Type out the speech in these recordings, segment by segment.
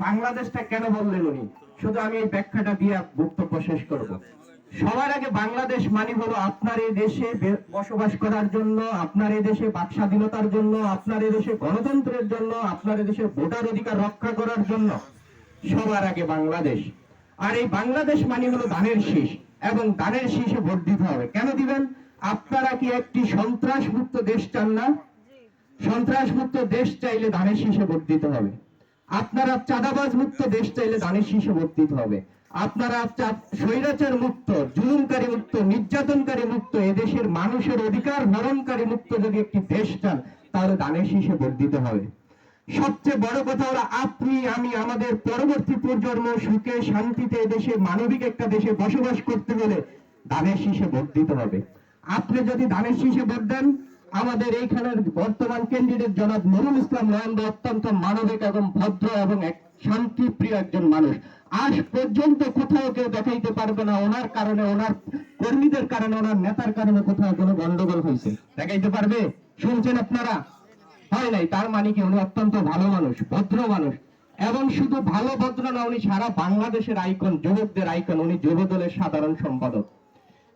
বাংলাদেশটা কেন বললেন উনি, শুধু আমি এই ব্যাখ্যাটা দিয়ে বক্তব্য শেষ করব। সবার আগে বাংলাদেশ মানে হলো আপনার এই দেশে বসবাস করার জন্য, আপনার এই দেশে বাক স্বাধীনতার জন্য, আপনার এই দেশে গণতন্ত্রের জন্য, আপনার এই দেশে ভোটার অধিকার রক্ষা করার জন্য সবার আগে বাংলাদেশ। আর এই বাংলাদেশ মানে হলো ধানের শীষ, এবং ধানের শীষে ভোট দিতে হবে। কেন দিবেন? আপনারা কি একটি সন্ত্রাস মুক্ত দেশ চান না? সন্ত্রাস মুক্ত দেশ চাইলে ধানের শীষে ভোট দিতে হবে। আপনারা চাঁদাবাজ মুক্ত দেশ চাইলে ধানের শীষে ভোট দিতে হবে। আপনারা স্বৈরাচার মুক্ত, জুলুমকারী মুক্ত, নির্যাতনকারী মুক্ত, এদেশের মানুষের অধিকার হরণকারী মুক্ত যদি একটি দেশ চান, তাহলে ধানের শীষে ভোট দিতে হবে। সবচেয়ে বড় কথা হলো আপনি আমি আমাদের পরবর্তী প্রজন্ম সুখে শান্তিতে এদেশে মানবিক একটা দেশে বসবাস করতে হলে ধানের শীষে ভোট দিতে হবে। আপনি যদি ধানের শীষে ভোট দেন, আমাদের এইখানের বর্তমান ক্যান্ডিডেট জনাব নুরুল ইসলাম নয়ন অত্যন্ত মানবিক এবং ভদ্র এবং এক শান্তিপ্রিয় একজন মানুষ। আজ পর্যন্ত কোথাও কেউ দেখাইতে পারবে না ওনার কারণে, ওনার কর্মীদের কারণে, ওনার নেতার কারণে কোথাও কোনো গন্ডগোল হয়েছে। দেখাইতে পারবে? শুনছেন আপনারা? হয় নাই। তার মানে কি? উনি অত্যন্ত ভালো মানুষ, ভদ্র মানুষ। এবং শুধু ভালো ভদ্র না, উনি সারা বাংলাদেশের আইকন, যুবকদের আইকন। উনি যুব দলের সাধারণ সম্পাদক।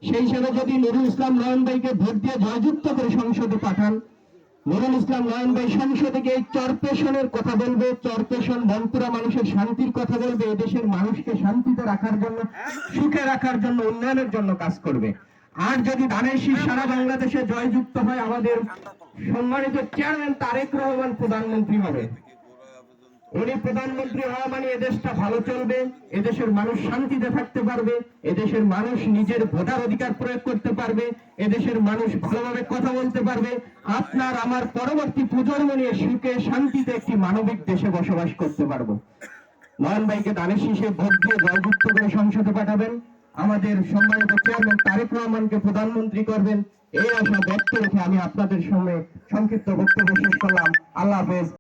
সেই হিসেবে যদি নুরুল ইসলাম নয়ন ভাইকে ভোট দিয়ে জয়যুক্ত করে সংসদে পাঠান, নুরুল ইসলাম নয়ন ভাই সংসদে গিয়ে চরপেশনের কথা বলবে, চরপেশন বনপুরা মানুষের শান্তির কথা বলবে, এদেশের মানুষকে শান্তিতে রাখার জন্য, সুখে রাখার জন্য, উন্নয়নের জন্য কাজ করবে। আর যদি ধানের শীষ সারা বাংলাদেশে জয়যুক্ত হয়, আমাদের সম্মানিত চেয়ারম্যান তারেক রহমান প্রধানমন্ত্রী হবে। উনি প্রধানমন্ত্রী হওয়া মানে এদেশটা ভালো চলবে, এদেশের মানুষ শান্তিতে থাকতে পারবে, এদেশের মানুষ নিজের ভোটার অধিকার প্রয়োগ করতে পারবে, এদেশের মানুষ ভালোভাবে কথা বলতে পারবে। আপনার আমার পরবর্তী প্রজন্ম নিয়ে সুখে শান্তিতে একটি মানবিক দেশে বসবাস করতে পারবো। নয়ন ভাইকে ধানের শীষে ভোট দিয়ে জয়যুক্ত করে সংসদে পাঠাবেন, আমাদের সম্মানিত চেয়ারম্যান তারেক রহমানকে প্রধানমন্ত্রী করবেন, এই আশা ব্যক্ত রেখে আমি আপনাদের সঙ্গে সংক্ষিপ্ত বক্তব্য শেষ করলাম। আল্লাহ হাফেজ।